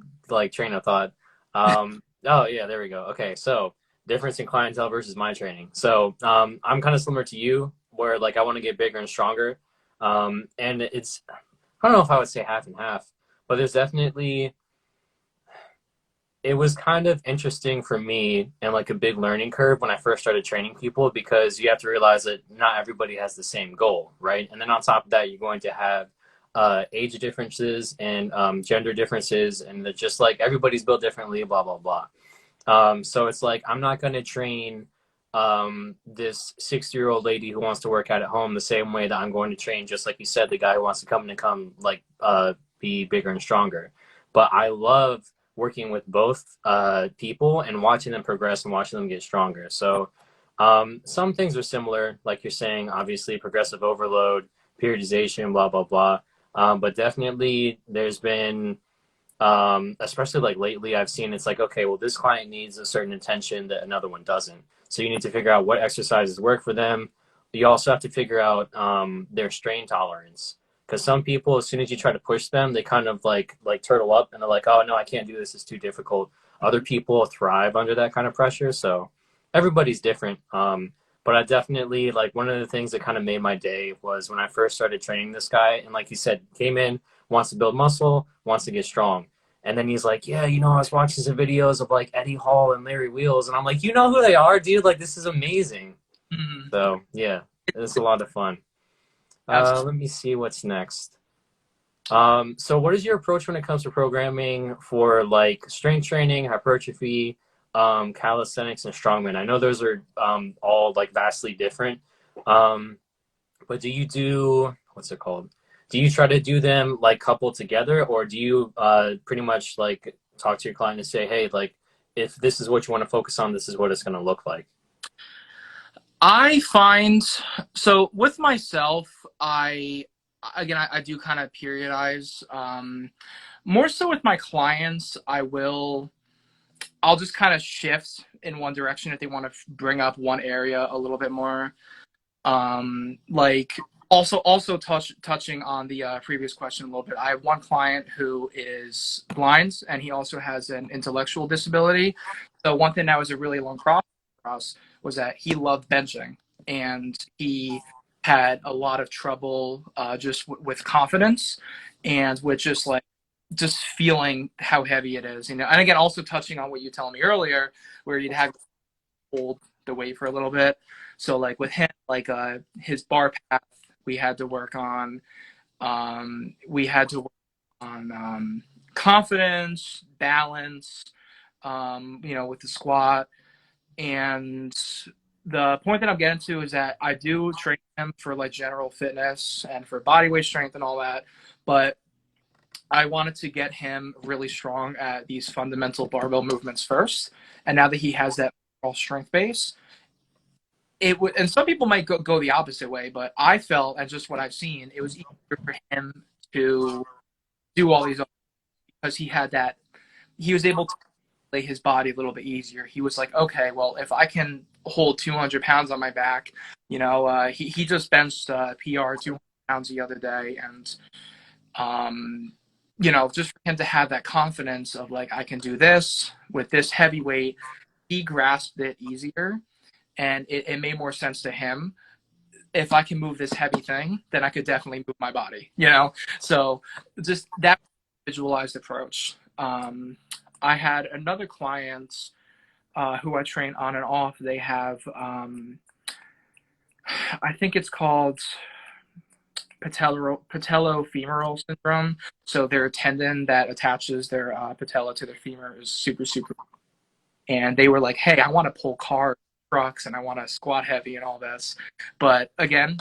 train of thought. Oh, yeah, there we go. Okay, so difference in clientele versus my training. So I'm kind of similar to you, where, I want to get bigger and stronger. And it's, I don't know if I would say half and half, but there's definitely, it was kind of interesting for me and a big learning curve when I first started training people, because you have to realize that not everybody has the same goal, right? And then on top of that, you're going to have age differences and gender differences, and it's just everybody's built differently, blah, blah, blah. So it's I'm not going to train this 60-year-old lady who wants to work out at home the same way that I'm going to train, just like you said, the guy who wants to come be bigger and stronger. But I love working with both people and watching them progress and watching them get stronger. So some things are similar, like you're saying, obviously progressive overload, periodization, blah, blah, blah. But definitely there's been, especially lately, I've seen it's okay, well, this client needs a certain intention that another one doesn't. So you need to figure out what exercises work for them. You also have to figure out their strain tolerance. Because some people, as soon as you try to push them, they kind of turtle up and they're like, oh, no, I can't do this. It's too difficult. Other people thrive under that kind of pressure. So everybody's different. But I definitely, one of the things that kind of made my day was when I first started training this guy. And like you said, came in, wants to build muscle, wants to get strong. And then he's like, yeah, I was watching some videos of Eddie Hall and Larry Wheels. And I'm like, you know who they are, dude? This is amazing. Mm-hmm. So, yeah, it's a lot of fun. Let me see what's next. So what is your approach when it comes to programming for strength training, hypertrophy, calisthenics, and strongman? I know those are all vastly different. But do you do, what's it called? Do you try to do them coupled together, or do you pretty much talk to your client and say, hey, if this is what you want to focus on, this is what it's going to look like? I find, so with myself, I do kind of periodize. More so with my clients, I'll just kind of shift in one direction if they want to bring up one area a little bit more. Also touching on the previous question a little bit. I have one client who is blind, and he also has an intellectual disability. So one thing that was a really long process for us was that he loved benching. and he had a lot of trouble just with confidence and with just feeling how heavy it is, you know. And again, also touching on what you told me earlier, where you'd have to hold the weight for a little bit. So like with him, like his bar path, we had to work on. We had to work on confidence, balance, you know, with the squat. And the point that I'm getting to is that I do train him for like general fitness and for body weight strength and all that, but I wanted to get him really strong at these fundamental barbell movements first. And now that he has that overall strength base, it would, and some people might go the opposite way, but I felt, and just what I've seen, it was easier for him to do all these because he was able to lay his body a little bit easier. He was like, okay, well, if I can hold 200 pounds on my back, you know, he just benched PR 200 pounds the other day. And, you know, just for him to have that confidence of like, I can do this with this heavy weight, he grasped it easier. And it made more sense to him. If I can move this heavy thing, then I could definitely move my body, you know? So just that individualized approach. I had another client who I train on and off. They have, I think it's called patellofemoral syndrome. So their tendon that attaches their patella to their femur is super, super. And they were like, hey, I want to pull cars, trucks, and I want to squat heavy and all this. But again,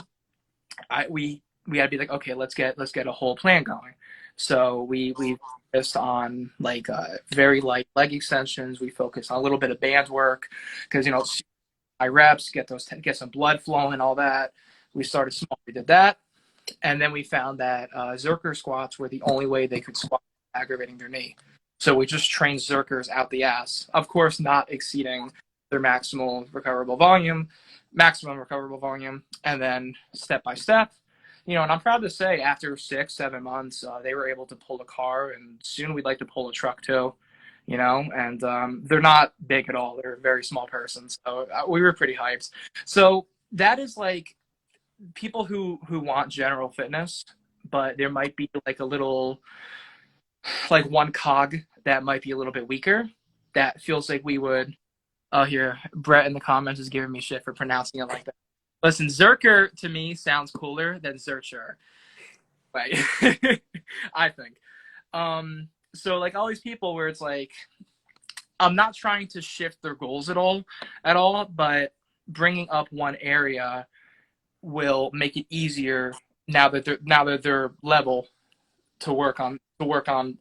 we had to be like, okay, let's get a whole plan going. So we focused on like very light leg extensions. We focused on a little bit of band work because, you know, high reps, get some blood flowing, all that. We started small. We did that, and then we found that Zerker squats were the only way they could squat aggravating their knee. So we just trained Zerkers out the ass. Of course, not exceeding their maximum recoverable volume, and then step by step. You know, and I'm proud to say after 6-7 months, they were able to pull a car, and soon we'd like to pull a truck too, you know, and they're not big at all. They're a very small person. So we were pretty hyped. So that is like people who want general fitness, but there might be like a little, like one cog that might be a little bit weaker. That feels like we would, oh, here, Brett in the comments is giving me shit for pronouncing it like that. Listen, Zerker to me sounds cooler than Zercher. Right. I think. So like all these people where it's like, I'm not trying to shift their goals at all, but bringing up one area will make it easier now that they're level to work on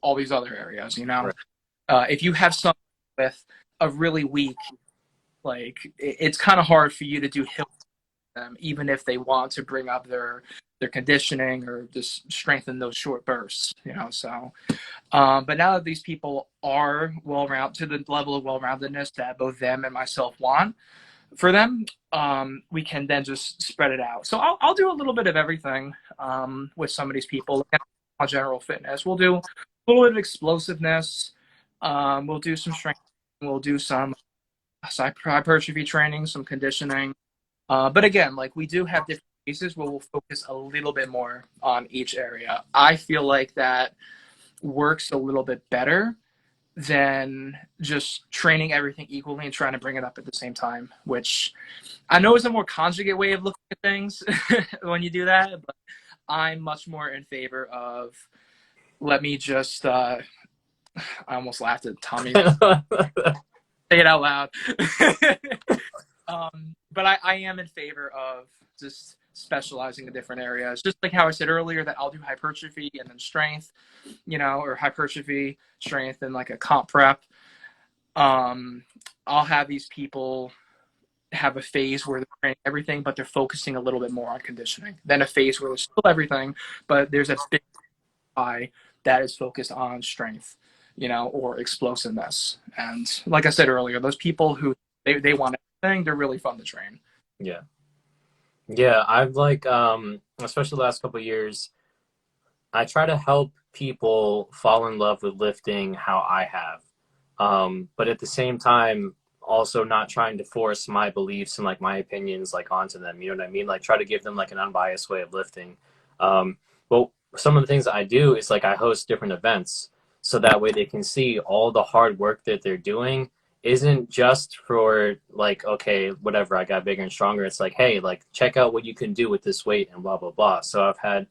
all these other areas, you know. Right. If you have someone with a really weak, like it's kind of hard for you to do hill them, even if they want to bring up their conditioning or just strengthen those short bursts, you know. So but now that these people are well-rounded to the level of well-roundedness that both them and myself want for them, we can then just spread it out. So I'll do a little bit of everything with some of these people. On general fitness, we'll do a little bit of explosiveness, we'll do some strength, we'll do some hypertrophy training, some conditioning. But again, like we do have different pieces where we'll focus a little bit more on each area. I feel like that works a little bit better than just training everything equally and trying to bring it up at the same time, which I know is a more conjugate way of looking at things when you do that, but I'm much more in favor of let me just I almost laughed at Tommy. Say it out loud. But I am in favor of just specializing in different areas. Just like how I said earlier that I'll do hypertrophy and then strength, you know, or hypertrophy, strength, and like a comp prep. I'll have these people have a phase where they're training everything, but they're focusing a little bit more on conditioning. Then a phase where there's still everything, but there's a big eye that is focused on strength, you know, or explosiveness. And like I said earlier, those people who they want everything, they're really fun to train. Yeah. Yeah, I've like, especially the last couple of years, I try to help people fall in love with lifting how I have. But at the same time, also not trying to force my beliefs and like my opinions like onto them. You know what I mean? Like try to give them like an unbiased way of lifting. But some of the things that I do is like I host different events so that way they can see all the hard work that they're doing isn't just for like, okay, whatever, I got bigger and stronger. It's like, hey, like check out what you can do with this weight and blah blah blah. So I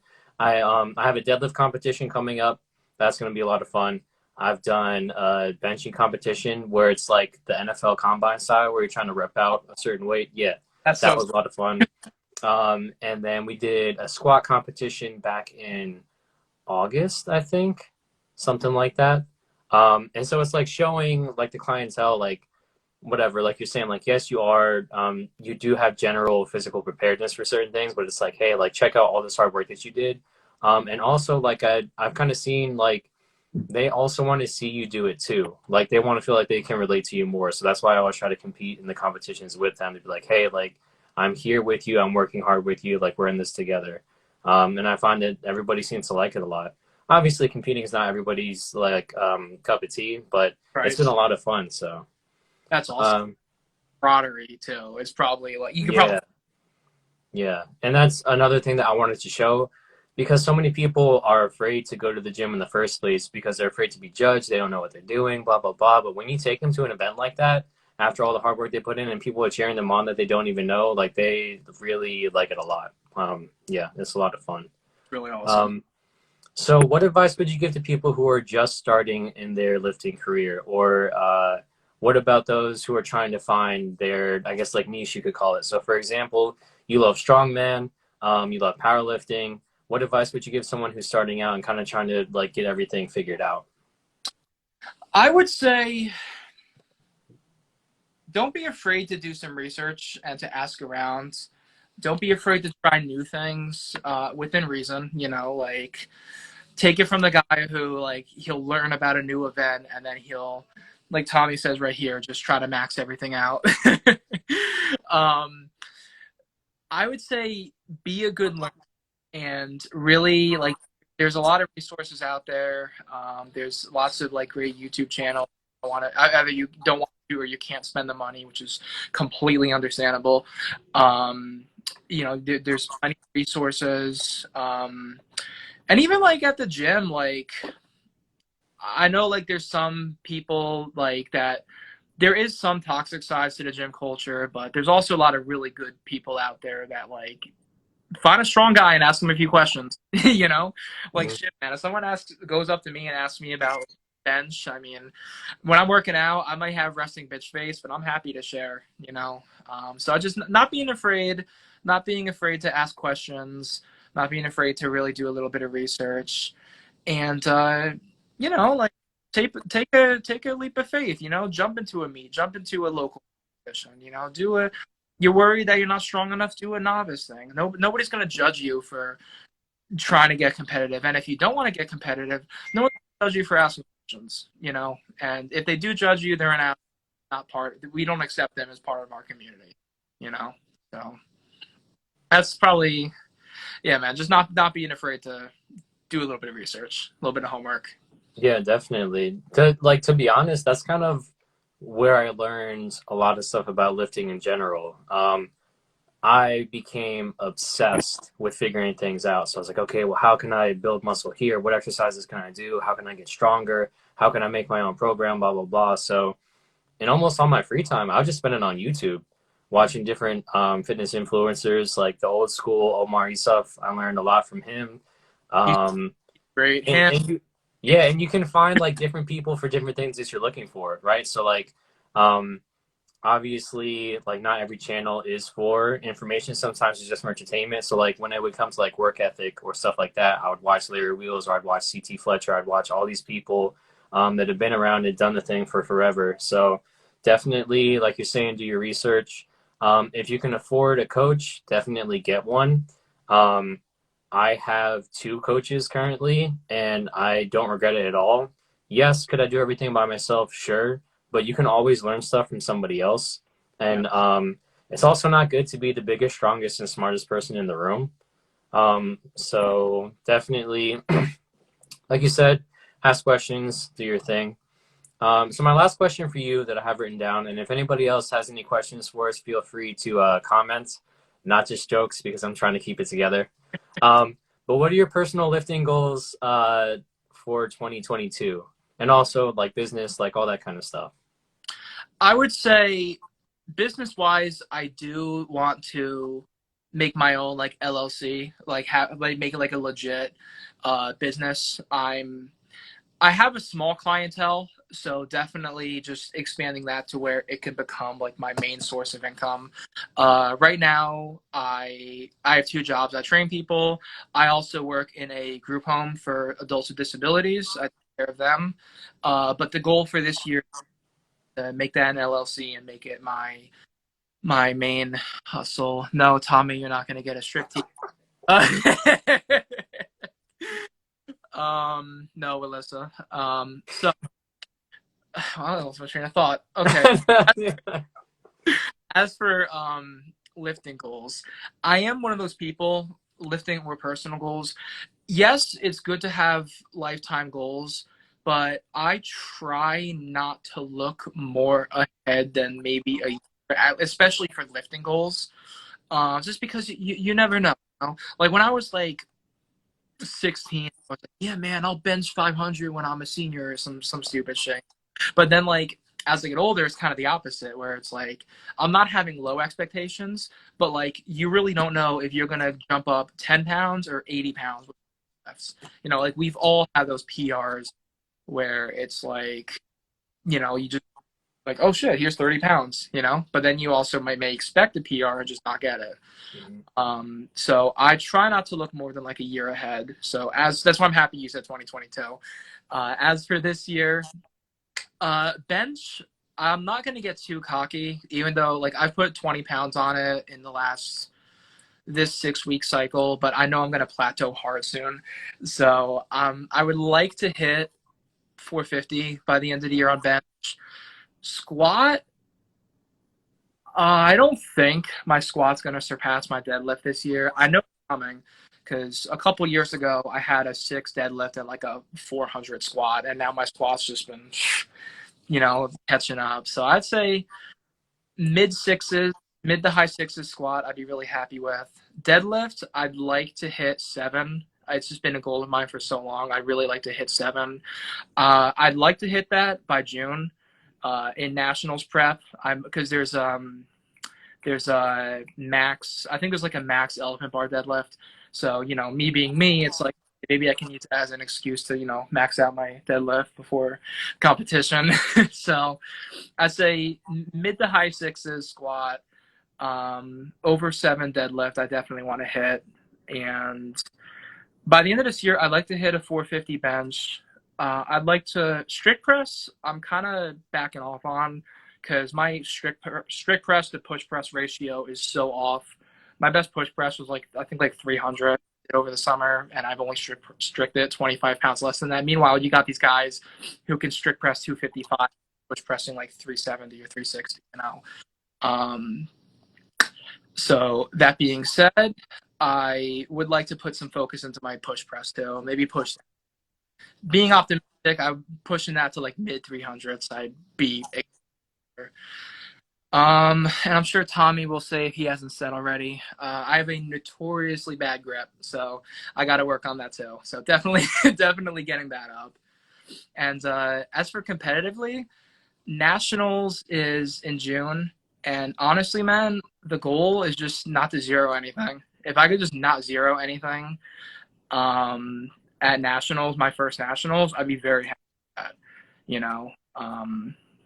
have a deadlift competition coming up. That's going to be a lot of fun. I've done a benching competition where it's like the NFL combine style where you're trying to rep out a certain weight. Yeah, That's that so. was a lot of fun. And then we did a squat competition back in August, I think, something like that. And so it's like showing like the clientele, like whatever, like you're saying, like, yes, you do have general physical preparedness for certain things, but it's like, hey, like check out all this hard work that you did. And also like I've kind of seen like, they also want to see you do it too. Like they want to feel like they can relate to you more. So that's why I always try to compete in the competitions with them to be like, hey, like I'm here with you. I'm working hard with you. Like we're in this together. And I find that everybody seems to like it a lot. Obviously, competing is not everybody's like cup of tea, but it's Right. been a lot of fun. So That's awesome. um, Camaraderie too. It's probably like you could probably. yeah, yeah, and that's another thing that I wanted to show because so many people are afraid to go to the gym in the first place because they're afraid to be judged. They don't know what they're doing, blah, blah, blah. But when you take them to an event like that, after all the hard work they put in and people are cheering them on that they don't even know, like they really like it a lot. Yeah, it's a lot of fun. Really awesome. So what advice would you give to people who are just starting in their lifting career? Or what about those who are trying to find their, I guess, like niche, you could call it. So for example, you love strongman, you love powerlifting. What advice would you give someone who's starting out and kind of trying to like get everything figured out? I would say don't be afraid to do some research and to ask around. Don't be afraid to try new things within reason. You know, like take it from the guy who like he'll learn about a new event and then he'll, like Tommy says right here, just try to max everything out. um, I would say be a good learner and really like there's a lot of resources out there. There's lots of like great YouTube channels. Either you don't want to or you can't spend the money, which is completely understandable. You know, there's plenty of resources. And even like at the gym, like I know like there's some people like that there is some toxic sides to the gym culture, but there's also a lot of really good people out there that like find a strong guy and ask him a few questions. You know, like Mhm. shit, man. If someone goes up to me and asks me about bench, I mean, when I'm working out, I might have resting bitch face, but I'm happy to share. You know, so just not being afraid, not being afraid to ask questions, not being afraid to really do a little bit of research, and you know, like take a leap of faith. You know, jump into a meet, jump into a local competition. You know, do a you're worried that you're not strong enough, do a novice thing. Nobody's going to judge you for trying to get competitive. And if you don't want to get competitive, no one's going to judge you for asking questions, you know? And if they do judge you, they're not part, we don't accept them as part of our community, you know? So that's probably, yeah, man, just not being afraid to do a little bit of research, a little bit of homework. Yeah, definitely. To be honest, that's kind of where I learned a lot of stuff about lifting in general. I became obsessed with figuring things out. So I was like, okay, well, how can I build muscle here? What exercises can I do? How can I get stronger? How can I make my own program? Blah, blah, blah. So, in almost all my free time, I was just spending on YouTube, watching different fitness influencers like the old school Omar Isuf. I learned a lot from him. He's Um, great. and you, yeah, and you can find like different people for different things that you're looking for, right? So, like, um, obviously like not every channel is for information, sometimes it's just for entertainment. So like when it would come to like work ethic or stuff like that, I would watch Larry Wheels or I'd watch CT Fletcher. I'd watch all these people that have been around and done the thing for forever. So definitely, like you're saying, do your research. If you can afford a coach, definitely get one. um, I have two coaches currently and I don't regret it at all. Yes, could I do everything by myself? Sure, but you can always learn stuff from somebody else. Yeah. And it's also not good to be the biggest, strongest, and smartest person in the room. So definitely, like you said, ask questions, do your thing. So my last question for you that I have written down, and if anybody else has any questions for us, feel free to comment, not just jokes, because I'm trying to keep it together. But what are your personal lifting goals for 2022, and also like business, like all that kind of stuff? I would say business wise, I do want to make my own like LLC, like have like make it like a legit business. I have a small clientele, so definitely just expanding that to where it can become like my main source of income. Right now, I have two jobs. I train people. I also work in a group home for adults with disabilities. I take care of them. But the goal for this year is to make that an LLC and make it my main hustle. No, Tommy, you're not going to get a strip team. No, Alyssa. So I lost my train of thought. Okay. As for lifting goals, I am one of those people lifting or personal goals. Yes, it's good to have lifetime goals, but I try not to look more ahead than maybe a year, especially for lifting goals. Just because you never know. You know? Like when I was like 16, I was like, yeah, man, I'll bench 500 when I'm a senior or some stupid shit. But then like as I get older, it's kind of the opposite where it's like I'm not having low expectations, but like you really don't know if you're gonna jump up 10 pounds or 80 pounds with lifts. You know, like we've all had those PRs where it's like, you know, you just like, oh shit, here's 30 pounds, you know, but then you also may expect a PR and just not get it. So I try not to look more than like a year ahead. So as that's why I'm happy you said 2022. As for this year, bench, I'm not going to get too cocky, even though like I've put 20 pounds on it in the last this 6 week cycle, but I know I'm going to plateau hard soon. So I would like to hit 450 by the end of the year on bench. Squat, I don't think my squat's going to surpass my deadlift this year. I know it's coming because a couple years ago I had a 6 deadlift and like a 400 squat, and now my squat's just been, you know, catching up. So I'd say mid sixes, mid to high sixes squat, I'd be really happy with. Deadlift, I'd like to hit 7. It's just been a goal of mine for so long. I really like to hit 7. I'd like to hit that by June in nationals prep. I'm because there's a max. I think there's like a max elephant bar deadlift. So you know, me being me, it's like maybe I can use it as an excuse to max out my deadlift before competition. So I'd say mid to high sixes squat, over 7 deadlift. I definitely want to hit, and by the end of this year, I'd like to hit a 450 bench. I'd like to strict press. I'm kind of backing off on because my strict press to push press ratio is so off. My best push press was like I think like 300 over the summer, and I've only stricted 25 pounds less than that. Meanwhile, you got these guys who can strict press 255, push pressing like 370 or 360. You know. So that being said, I would like to put some focus into my push press too. Maybe push. Being optimistic, I'm pushing that to like mid 300s. I'd be. And I'm sure Tommy will say if he hasn't said already. I have a notoriously bad grip, so I got to work on that too. So definitely, definitely getting that up. And as for competitively, nationals is in June, and honestly, man, the goal is just not to zero anything. If I could just not zero anything, at nationals, my first nationals, I'd be very happy with that. You know,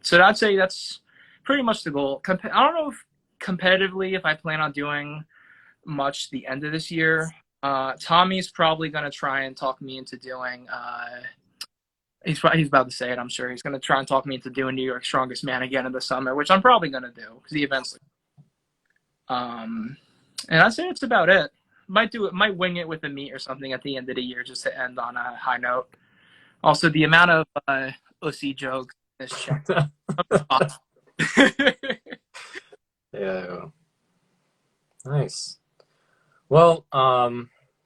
so I'd say that's pretty much the goal. I don't know if competitively if I plan on doing much the end of this year. Tommy's probably gonna try and talk me into doing. He's about to say it. I'm sure he's gonna try and talk me into doing New York Strongest Man again in the summer, which I'm probably gonna do because the events. And I'd say it's about it. Might wing it with a meet or something at the end of the year just to end on a high note. Also, the amount of OC jokes in this chat. Yeah. Nice. Well,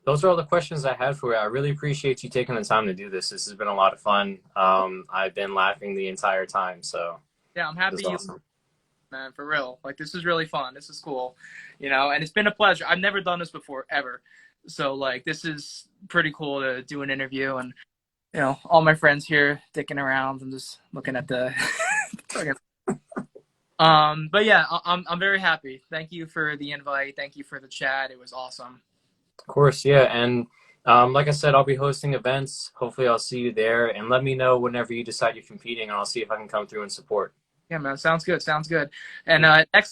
those are all the questions I had for you. I really appreciate you taking the time to do this. This has been a lot of fun. I've been laughing the entire time, so Yeah, I'm this is happy you, awesome. man, for real. Like, this is really fun. This is cool, and it's been a pleasure. I've never done this before, ever. So, like, this is pretty cool to do an interview, and, all my friends here dicking around. I'm just looking at the. But yeah, I'm very happy. Thank you for the invite. Thank you for the chat. It was awesome. Of course, yeah. And like I said, I'll be hosting events. Hopefully, I'll see you there. And let me know whenever you decide you're competing, and I'll see if I can come through and support. Yeah, man, sounds good. Sounds good. And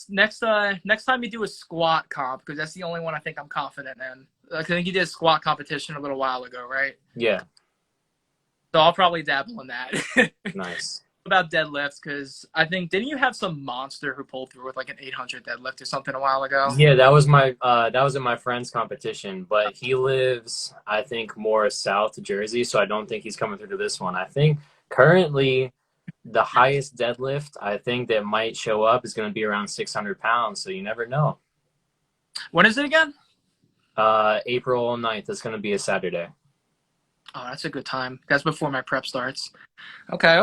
next time you do a squat comp, because that's the only one I think I'm confident in. I think you did a squat competition a little while ago, right? Yeah, So I'll probably dabble in that. nice. About deadlifts, because I think didn't you have some monster who pulled through with like an 800 deadlift or something a while ago? Yeah, that was in my friend's competition, but he lives, I think, more South Jersey, so I don't think he's coming through to this one. I think currently the highest deadlift I think that might show up is going to be around 600 pounds, so you never know. When is it again? April 9th is going to be a Saturday. Oh, that's a good time. That's before my prep starts. Okay.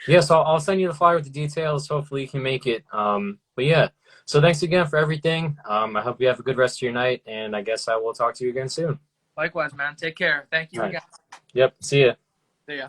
Yeah, so I'll send you the flyer with the details. Hopefully you can make it. But yeah, so thanks again for everything. I hope you have a good rest of your night, and I guess I will talk to you again soon. Likewise, man. Take care. Thank you All right. again. Yep, see ya. See ya.